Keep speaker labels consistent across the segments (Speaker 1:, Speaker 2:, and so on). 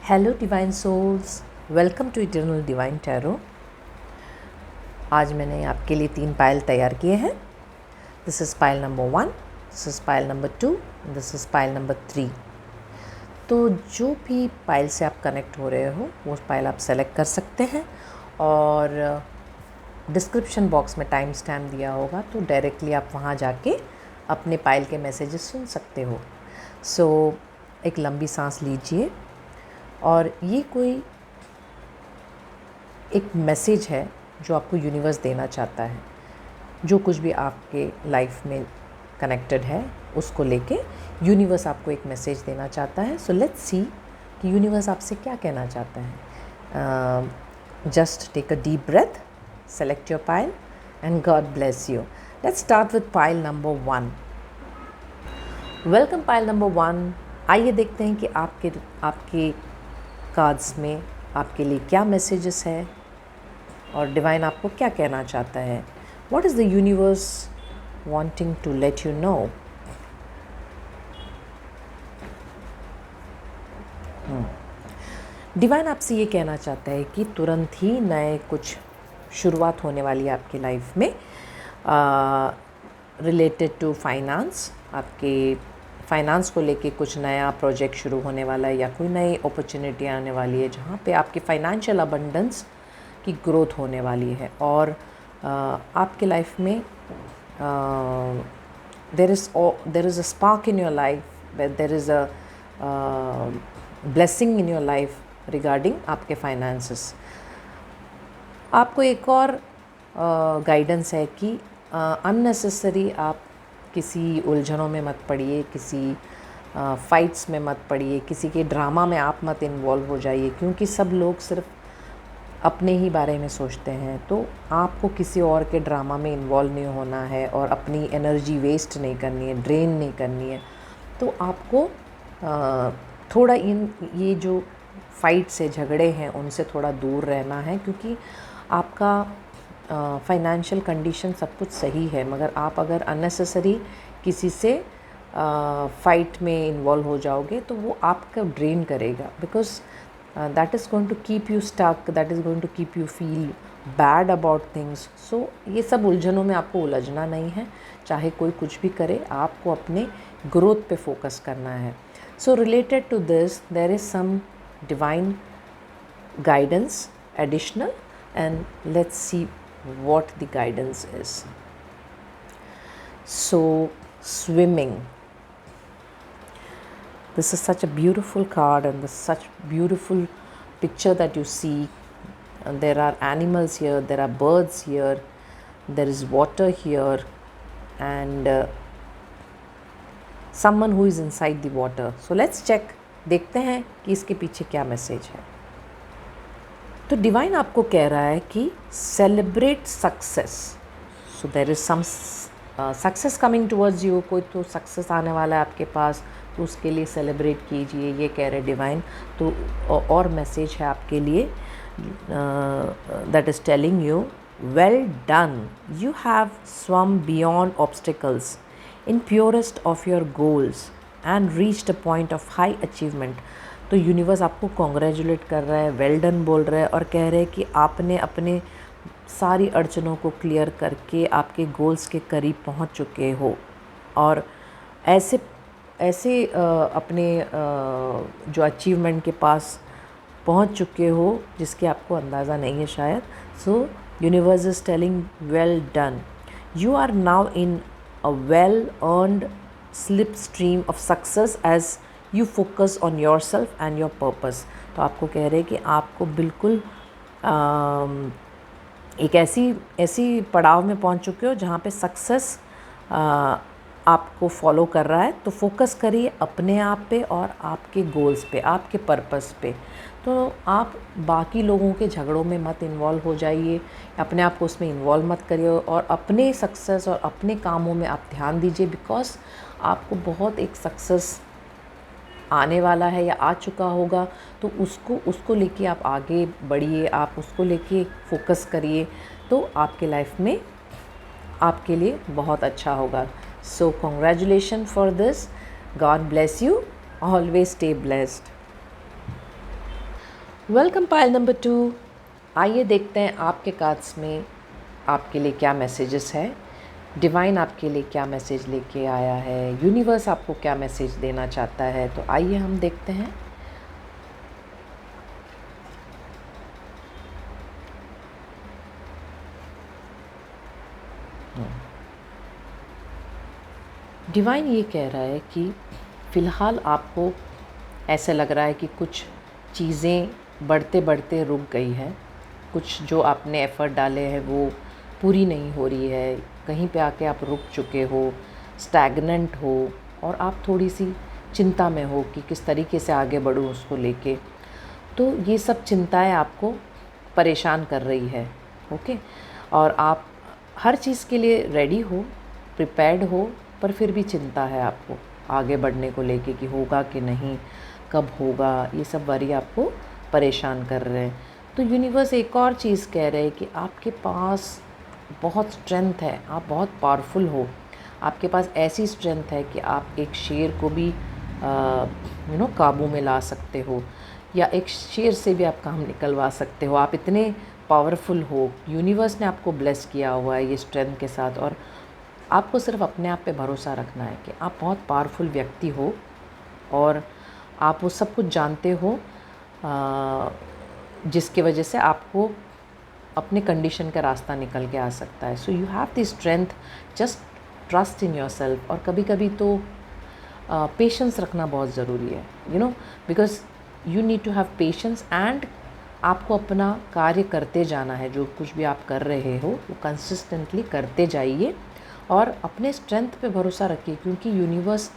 Speaker 1: Hello divine souls, welcome to eternal divine tarot. आज मैंने आपके लिए 3 पायल तैयार किए हैं। This is pile number 1, this is pile number 2, this is pile number 3। तो जो भी पायल से आप कनेक्ट हो रहे हो वो पायल आप सेलेक्ट कर सकते हैं और डिस्क्रिप्शन बॉक्स में टाइम स्टैम्प दिया होगा, तो डायरेक्टली आप वहाँ जाके अपने पायल के मैसेजेस सुन सकते हो। सो एक लंबी सांस लीजिए और ये कोई एक मैसेज है जो आपको यूनिवर्स देना चाहता है। जो कुछ भी आपके लाइफ में कनेक्टेड है उसको लेके यूनिवर्स आपको एक मैसेज देना चाहता है। सो लेट्स सी कि यूनिवर्स आपसे क्या कहना चाहता है। Just take a deep breath, select your pile and God bless you. Let's start with pile number 1। Welcome pile number 1। आइए देखते हैं कि आपके कार्ड्स में आपके लिए क्या मैसेजेस है और डिवाइन आपको क्या कहना चाहता है। What is the universe wanting to let you know. Divine आपसे ये कहना चाहता है कि तुरंत ही नए कुछ शुरुआत होने वाली है आपकी लाइफ में रिलेटेड टू फाइनेंस। आपके फाइनेंस को लेके कुछ नया प्रोजेक्ट शुरू होने वाला है या कोई नई अपॉर्चुनिटी आने वाली है जहाँ पे आपकी फाइनेंशियल अबंडेंस की ग्रोथ होने वाली है। और आपके लाइफ में there is a spark in your life, there is a blessing in your life regarding आपके फाइनेंसेस। आपको एक और गाइडेंस है कि अननेसेसरी आप किसी उलझनों में मत पड़िए, किसी फाइट्स में मत पड़िए, किसी के ड्रामा में आप मत इन्वॉल्व हो जाइए, क्योंकि सब लोग सिर्फ अपने ही बारे में सोचते हैं। तो आपको किसी और के ड्रामा में इन्वॉल्व नहीं होना है और अपनी एनर्जी वेस्ट नहीं करनी है, ड्रेन नहीं करनी है। तो आपको थोड़ा ये जो फाइट्स है, झगड़े हैं, उनसे थोड़ा दूर रहना है, क्योंकि आपका फाइनेंशियल कंडीशन सब कुछ सही है, मगर आप अगर अननेसेसरी किसी से फाइट में इन्वॉल्व हो जाओगे तो वो आपका ड्रेन करेगा, because that is going to keep you stuck, that is going to keep you feel bad about things. So ये सब उलझनों में आपको उलझना नहीं है। चाहे कोई कुछ भी करे, आपको अपने ग्रोथ पे फोकस करना है। So related to this there is some divine guidance additional, and let's see what the guidance is. So swimming, this is such a beautiful card and this such beautiful picture that you see, and there are animals here, there are birds here, there is water here, and someone who is inside the water. So let's check, देखते हैं कि इसके पीछे क्या message है। तो divine आपको कह रहा है कि celebrate success. So there is some success coming towards you. कोई तो सक्सेस आने वाला है आपके पास, तो उसके लिए सेलिब्रेट कीजिए, ये कह रहे डिवाइन। तो और मैसेज है आपके लिए, that is telling you well done, you have swum beyond obstacles in purest of your goals and reached a point of high achievement. तो यूनिवर्स आपको कॉन्ग्रेचुलेट कर रहा है, वेल डन बोल रहा है और कह रहे हैं कि आपने अपने सारी अड़चनों को क्लियर करके आपके गोल्स के करीब पहुंच चुके हो, और ऐसे अपने जो अचीवमेंट के पास पहुंच चुके हो जिसके आपको अंदाज़ा नहीं है शायद। So universe is telling well done, you are now in a well earned slipstream of success as you focus on yourself and your purpose. तो आपको कह रहे हैं कि आपको बिल्कुल एक ऐसी पड़ाव में पहुंच चुके हो जहाँ पे सक्सेस आपको फॉलो कर रहा है। तो फोकस करिए अपने आप पे और आपके गोल्स पे, आपके पर्पस पे। तो आप बाकी लोगों के झगड़ों में मत इन्वॉल्व हो जाइए, अपने आप को उसमें इन्वॉल्व मत करिए और अपने सक्सेस और अपने कामों में आप ध्यान दीजिए, बिकॉज आपको बहुत एक सक्सेस आने वाला है या आ चुका होगा। तो उसको लेके आप आगे बढ़िए, आप उसको लेके फोकस करिए, तो आपके लाइफ में आपके लिए बहुत अच्छा होगा। So congratulation for this, God bless you, always stay blessed. Welcome pile number 2। आइए देखते हैं आपके कार्ड्स में आपके लिए क्या मैसेजेस है, डिवाइन आपके लिए क्या मैसेज लेके आया है, यूनिवर्स आपको क्या मैसेज देना चाहता है। तो आइए हम देखते हैं। डिवाइन ये कह रहा है कि फ़िलहाल आपको ऐसे लग रहा है कि कुछ चीज़ें बढ़ते बढ़ते रुक गई हैं, कुछ जो आपने एफ़र्ट डाले हैं वो पूरी नहीं हो रही है, कहीं पे आके आप रुक चुके हो, स्टैग्नेंट हो और आप थोड़ी सी चिंता में हो कि किस तरीके से आगे बढ़ूँ उसको लेके। तो ये सब चिंताएं आपको परेशान कर रही है। ओके, और आप हर चीज़ के लिए रेडी हो, प्रिपेयर्ड हो, पर फिर भी चिंता है आपको आगे बढ़ने को लेके कि होगा कि नहीं, कब होगा, ये सब वरी आपको परेशान कर रहे हैं। तो यूनिवर्स एक और चीज़ कह रहे हैं कि आपके पास बहुत स्ट्रेंथ है, आप बहुत पावरफुल हो, आपके पास ऐसी स्ट्रेंथ है कि आप एक शेर को भी काबू में ला सकते हो, या एक शेर से भी आप काम निकलवा सकते हो। आप इतने पावरफुल हो, यूनिवर्स ने आपको ब्लेस किया हुआ है ये स्ट्रेंथ के साथ, और आपको सिर्फ अपने आप पे भरोसा रखना है कि आप बहुत पावरफुल व्यक्ति हो और आप वो सब कुछ जानते हो, जिसकी वजह से आपको अपने कंडीशन का रास्ता निकल के आ सकता है। So you have the strength, just trust in yourself. और कभी कभी तो पेशेंस रखना बहुत ज़रूरी है, because you need to have patience, and आपको अपना कार्य करते जाना है। जो कुछ भी आप कर रहे हो वो कंसिस्टेंटली करते जाइए और अपने स्ट्रेंथ पे भरोसा रखिए, क्योंकि यूनिवर्स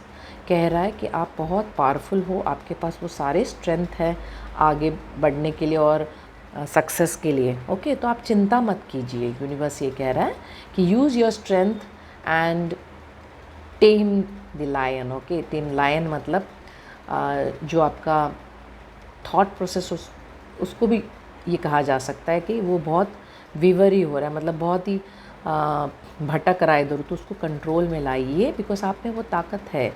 Speaker 1: कह रहा है कि आप बहुत पावरफुल हो, आपके पास वो सारे स्ट्रेंथ है आगे बढ़ने के लिए और सक्सेस के लिए। ओके, तो आप चिंता मत कीजिए। यूनिवर्स ये कह रहा है कि use your strength and tame the lion. Okay, tame lion मतलब जो आपका थॉट प्रोसेस उसको भी ये कहा जा सकता है कि वो बहुत विवरी हो रहा है, मतलब बहुत ही भटक रहा है इधर, तो उसको कंट्रोल में लाइए, बिकॉज आप में वो ताकत है।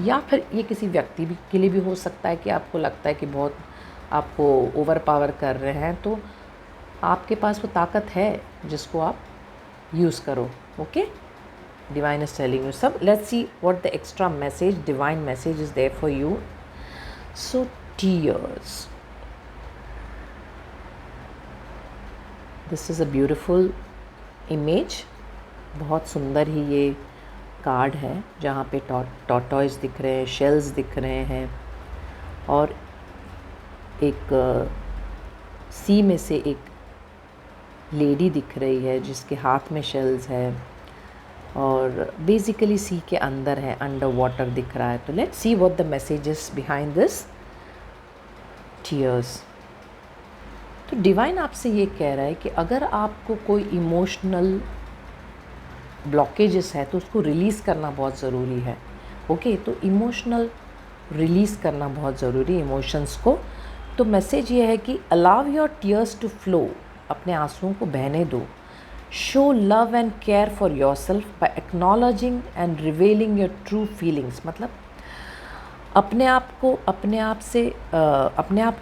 Speaker 1: या फिर ये किसी व्यक्ति भी के लिए भी हो सकता है कि आपको लगता है कि बहुत आपको ओवर पावर कर रहे हैं, तो आपके पास वो ताकत है जिसको आप यूज़ करो। Okay, divine is telling you some. Let's see what the extra message, divine message is there for you. So tears, this is a beautiful image. बहुत सुंदर ही ये कार्ड है, जहाँ पे टॉर्टॉइस दिख रहे हैं, शेल्स दिख रहे हैं, और एक सी में से एक लेडी दिख रही है जिसके हाथ में शेल्स है, और बेसिकली सी के अंदर है, अंडर वाटर दिख रहा है। तो let's see what the messages behind this tears. तो डिवाइन आपसे ये कह रहा है कि अगर आपको कोई इमोशनल ब्लॉकेजेस है तो उसको रिलीज़ करना बहुत ज़रूरी है। ओके, तो इमोशनल रिलीज़ करना बहुत ज़रूरी है, इमोशंस को। तो मैसेज ये है कि allow your tears to flow, अपने आंसुओं को बहने दो। Show love and care for yourself by acknowledging and revealing your true feelings। मतलब अपने आप को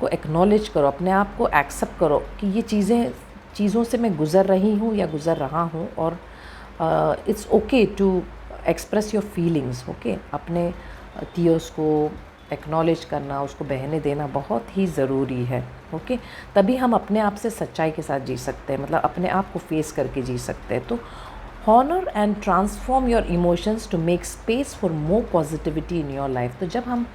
Speaker 1: एक्नॉलेज करो, अपने आप को एक्सेप्ट करो कि ये चीज़ों से मैं गुज़र रही हूँ या गुज़र रहा हूँ, और it's okay to express your feelings. Okay, अपने टीयर्स को एक्नॉलेज करना, उसको बहने देना बहुत ही ज़रूरी है। ओके, तभी हम अपने आप से सच्चाई के साथ जी सकते हैं, मतलब अपने आप को फेस करके जी सकते हैं। तो honour and transform your emotions to make space for more positivity in your life. तो जब हम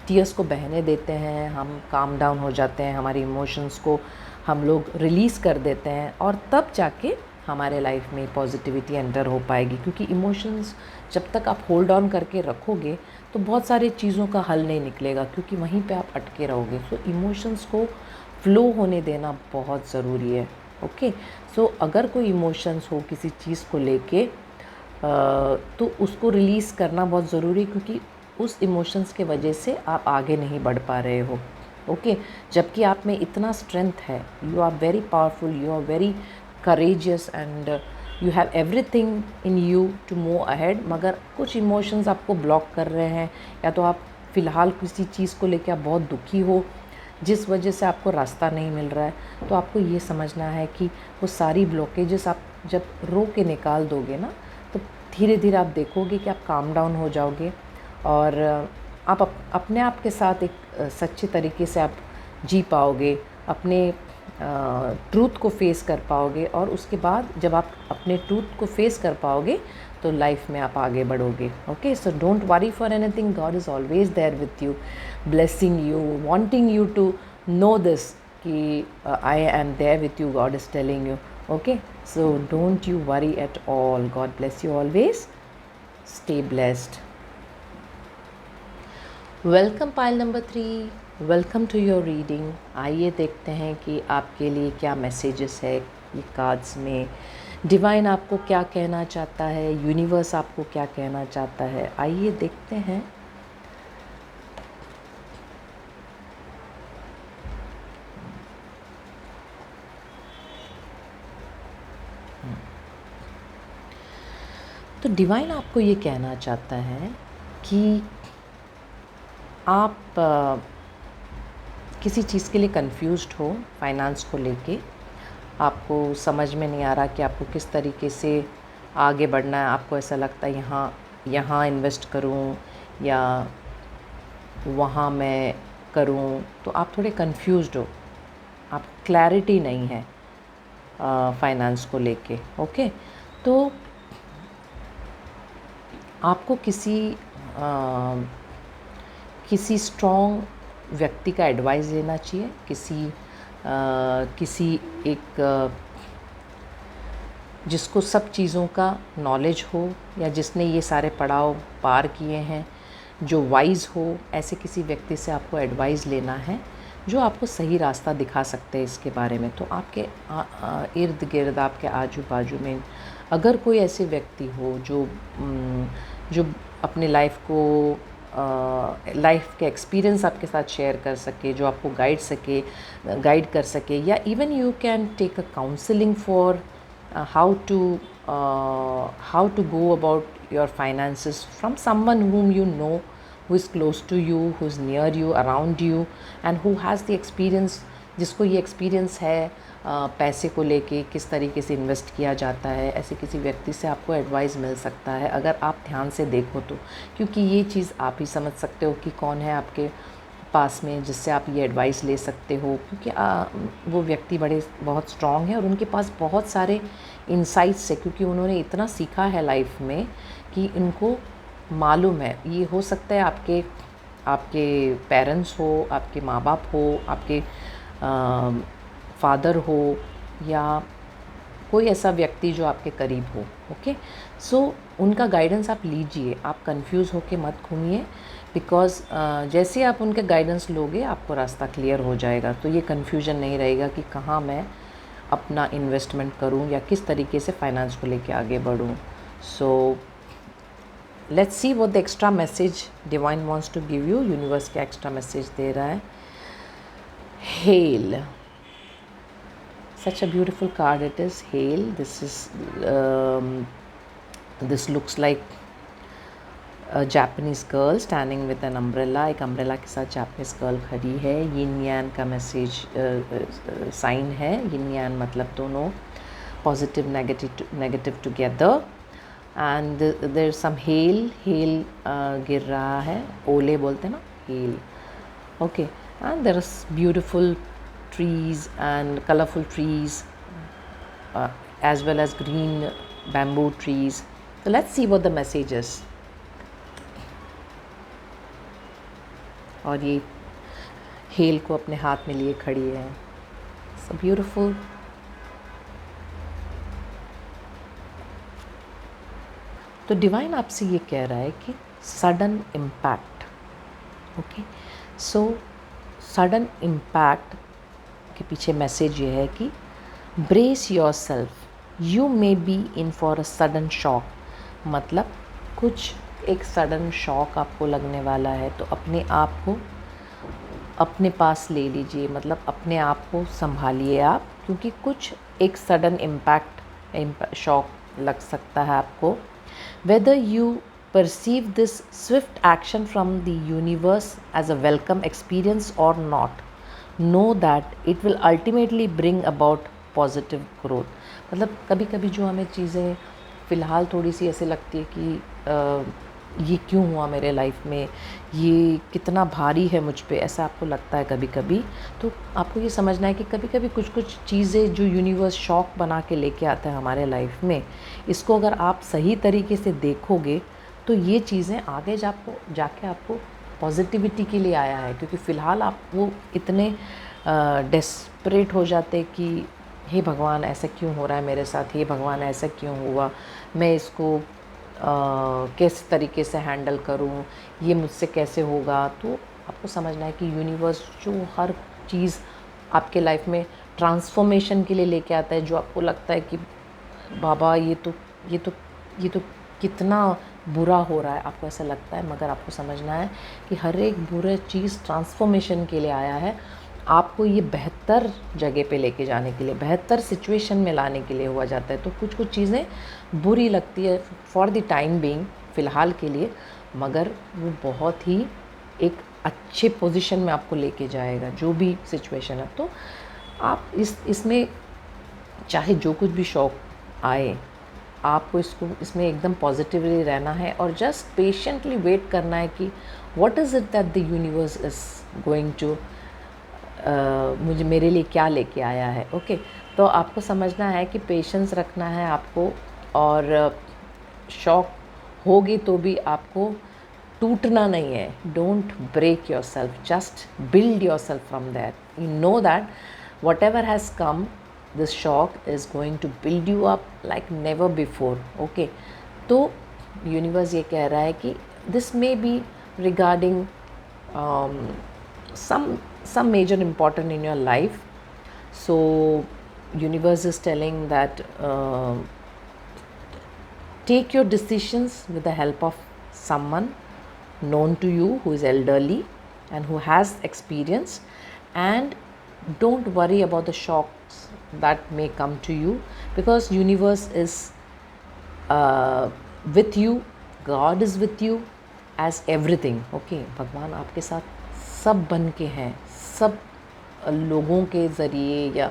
Speaker 1: टीयर्स को बहने देते हैं, हम काम डाउन हो जाते हैं, हमारे इमोशंस को हम लोग रिलीज़ कर देते हैं, और तब जाके हमारे लाइफ में पॉजिटिविटी एंटर हो पाएगी। क्योंकि इमोशंस जब तक आप होल्ड ऑन करके रखोगे तो बहुत सारी चीज़ों का हल नहीं निकलेगा, क्योंकि वहीं पे आप अटके रहोगे। सो इमोशंस को फ्लो होने देना बहुत ज़रूरी है। ओके, सो अगर कोई इमोशंस हो किसी चीज़ को लेके, तो उसको रिलीज़ करना बहुत ज़रूरी है, क्योंकि उस इमोशंस के वजह से आप आगे नहीं बढ़ पा रहे हो। ओके, जबकि आप में इतना स्ट्रेंथ है, you are very powerful, you are very courageous, and you have everything in you to move ahead. मगर कुछ इमोशंस आपको ब्लॉक कर रहे हैं, या तो आप फ़िलहाल किसी चीज़ को लेकर आप बहुत दुखी हो, जिस वजह से आपको रास्ता नहीं मिल रहा है, तो आपको ये समझना है कि वो सारी ब्लॉकेजेस आप जब रो के निकाल दोगे ना, तो धीरे धीरे आप देखोगे कि आप काम डाउन हो जाओगे और आप अपने आप के साथ एक सच्चे तरीके से आप जी पाओगे, अपने ट्रूथ को फेस कर पाओगे, और उसके बाद जब आप अपने ट्रूथ को फेस कर पाओगे तो लाइफ में आप आगे बढ़ोगे। Okay, so don't worry for anything, God is always there with you, blessing you, wanting you to know this कि I am there with you, God is telling you. Okay, so don't you worry at all, God bless you always, stay blessed. Welcome pile number 3, welcome to your reading. आइए देखते हैं कि आपके लिए क्या messages है ये कार्ड्स में, डिवाइन आपको क्या कहना चाहता है, यूनिवर्स आपको क्या कहना चाहता है। आइए देखते हैं। तो डिवाइन आपको ये कहना चाहता है कि आप किसी चीज़ के लिए कंफ्यूज्ड हो, फाइनेंस को लेके आपको समझ में नहीं आ रहा कि आपको किस तरीके से आगे बढ़ना है। आपको ऐसा लगता है यहाँ इन्वेस्ट करूँ या वहाँ मैं करूँ, तो आप थोड़े कंफ्यूज्ड हो, आप क्लैरिटी नहीं है फाइनेंस को लेके। ओके, तो आपको किसी स्ट्रॉन्ग व्यक्ति का एडवाइस लेना चाहिए, किसी एक जिसको सब चीज़ों का नॉलेज हो या जिसने ये सारे पड़ाव पार किए हैं, जो वाइज़ हो, ऐसे किसी व्यक्ति से आपको एडवाइस लेना है जो आपको सही रास्ता दिखा सकते हैं इसके बारे में। तो आपके इर्द गिर्द, आपके आजू बाजू में अगर कोई ऐसे व्यक्ति हो जो अपने लाइफ के एक्सपीरियंस आपके साथ शेयर कर सके, जो आपको गाइड कर सके, या even you can take a counselling for how to go about your finances from someone whom you know, who is close to you, who is near you, around you, and who has the experience, जिसको ये experience है पैसे को लेके, किस तरीके से invest किया जाता है। ऐसे किसी व्यक्ति से आपको एडवाइस मिल सकता है अगर आप ध्यान से देखो तो, क्योंकि ये चीज़ आप ही समझ सकते हो कि कौन है आपके पास में जिससे आप ये एडवाइस ले सकते हो, क्योंकि वो व्यक्ति बहुत स्ट्रॉन्ग है और उनके पास बहुत सारे इंसाइट्स है, क्योंकि उन्होंने इतना सीखा है लाइफ में कि इनको मालूम है। ये हो सकता है आपके पेरेंट्स हो, आपके माँ बाप हो, आपके फादर हो, या कोई ऐसा व्यक्ति जो आपके करीब हो। ओके, सो उनका गाइडेंस आप लीजिए, आप कंफ्यूज होके मत घूमिए, बिकॉज़ जैसे आप उनके गाइडेंस लोगे आपको रास्ता क्लियर हो जाएगा। तो ये कन्फ्यूजन नहीं रहेगा कि कहाँ मैं अपना इन्वेस्टमेंट करूँ या किस तरीके से फाइनेंस को लेके आगे बढ़ूँ। So let's see what the extra message divine wants to give you. Universe क्या एक्स्ट्रा मैसेज दे रहा है। Hell, such a beautiful card it is. Hail, this looks like a Japanese girl standing with an umbrella. एक umbrella के साथ Japanese girl खड़ी है। यिन यान का मैसेज साइन है। यिन यान मतलब दोनों positive negative together, and there some hail गिर रहा है, ओले बोलते हैं ना, hail. Okay, and there are beautiful trees and colorful trees, as well as green bamboo trees. So let's see what the message is. और ये हेल को अपने हाथ में लिए खड़ी है। So beautiful. तो डिवाइन आपसे ये कह रहा है कि sudden impact. Okay, so sudden impact के पीछे मैसेज ये है कि brace your self, you may be in for a sudden shock. मतलब कुछ एक सडन शॉक आपको लगने वाला है, तो अपने आप को अपने पास ले लीजिए, मतलब अपने आप को संभालिए आप, क्योंकि कुछ एक सडन इम्पैक्ट शॉक लग सकता है आपको। Whether you perceive this swift action from the universe as a welcome experience or not, know that it will ultimately bring about positive growth. मतलब कभी कभी जो हमें चीज़ें फ़िलहाल थोड़ी सी ऐसे लगती है कि ये क्यों हुआ मेरे लाइफ में, ये कितना भारी है मुझ पे, ऐसा आपको लगता है कभी कभी, तो आपको ये समझना है कि कभी कभी कुछ कुछ चीज़ें जो यूनिवर्स शौक बना के लेके आता है हमारे लाइफ में, इसको अगर आप सही तरीके से देखोगे तो ये चीज़ें आगे जाके आपको पॉजिटिविटी के लिए आया है। क्योंकि फ़िलहाल आप वो इतने डेस्परेट हो जाते कि हे भगवान ऐसा क्यों हो रहा है मेरे साथ, हे भगवान ऐसा क्यों हुआ, मैं इसको किस तरीके से हैंडल करूं, ये मुझसे कैसे होगा। तो आपको समझना है कि यूनिवर्स जो हर चीज़ आपके लाइफ में ट्रांसफॉर्मेशन के लिए लेके आता है, जो आपको लगता है कि बाबा ये तो कितना बुरा हो रहा है, आपको ऐसा लगता है, मगर आपको समझना है कि हर एक बुरा चीज़ ट्रांसफॉर्मेशन के लिए आया है, आपको ये बेहतर जगह पे लेके जाने के लिए, बेहतर सिचुएशन में लाने के लिए हुआ जाता है। तो कुछ कुछ चीज़ें बुरी लगती है फॉर द टाइम बीइंग, फ़िलहाल के लिए, मगर वो बहुत ही एक अच्छे पोजीशन में आपको लेके जाएगा जो भी सिचुएशन है। तो आप इसमें चाहे जो कुछ भी शौक आए, आपको इसमें एकदम पॉजिटिवली रहना है और जस्ट पेशेंटली वेट करना है कि what is it that the universe is going to मुझे मेरे लिए क्या लेके आया है। ओके, तो आपको समझना है कि पेशेंस रखना है आपको, और शौक होगी तो भी आपको टूटना नहीं है। Don't break yourself, just build yourself from that. You know that whatever has come, this shock is going to build you up like never before. Okay, तो यूनिवर्स ये कह रहा है कि this may be regarding some major important in your life. So universe is telling that take your decisions with the help of someone known to you who is elderly and who has experience, and don't worry about the shocks that may come to you, because universe is with you, God is with you as everything. Okay, भगवान आपके साथ सब बन के हैं, सब लोगों के ज़रिए, या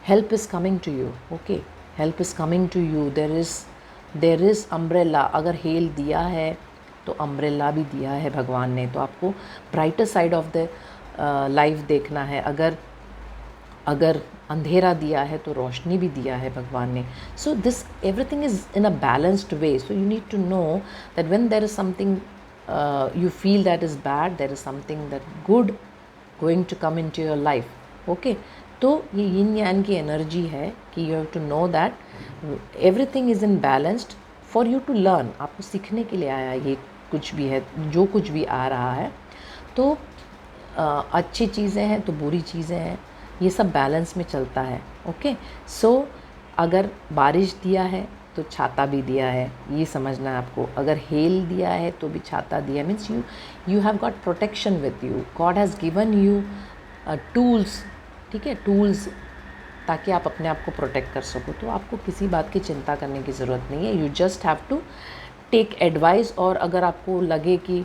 Speaker 1: help is coming to you. Okay, help is coming to you. There is umbrella. अगर हेल दिया है तो अम्ब्रेला भी दिया है भगवान ने, तो आपको brighter side of the life देखना है। अगर अंधेरा दिया है तो रोशनी भी दिया है भगवान ने। So this everything is in a balanced way. So you need to know that when there is something you feel that is bad, there is something that good going to come into your life. Okay, तो ये यिन यान की energy है कि you have to know that everything is in balanced for you to learn. आपको सीखने के लिए आया ये कुछ भी है, जो कुछ भी आ रहा है, तो अच्छी चीज़ें हैं तो बुरी चीज़ें हैं, ये सब बैलेंस में चलता है। ओके, सो अगर बारिश दिया है तो छाता भी दिया है, ये समझना है आपको। अगर हेल दिया है तो भी छाता दिया, means you have got protection with you. God has given you tools, ठीक है, टूल्स, ताकि आप अपने आप को प्रोटेक्ट कर सको। तो आपको किसी बात की चिंता करने की ज़रूरत नहीं है। You just have to take advice. और अगर आपको लगे कि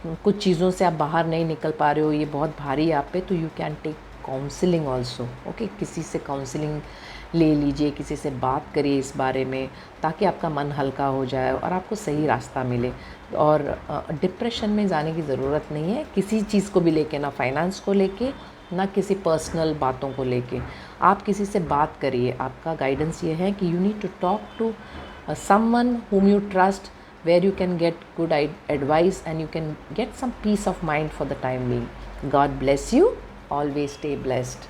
Speaker 1: कुछ चीज़ों से आप बाहर नहीं निकल पा रहे हो, ये बहुत भारी है आप पे, तो you can take counselling also. Okay, किसी से काउंसलिंग ले लीजिए, किसी से बात करिए इस बारे में, ताकि आपका मन हल्का हो जाए और आपको सही रास्ता मिले। और डिप्रेशन में जाने की ज़रूरत नहीं है किसी चीज़ को भी लेके, ना फाइनेंस को लेके, ना किसी पर्सनल बातों को लेके। आप किसी से बात करिए। आपका गाइडेंस ये है कि you need to talk to someone whom you trust, where you can get good advice and you can get some peace of mind for the time being. God bless you. Always stay blessed.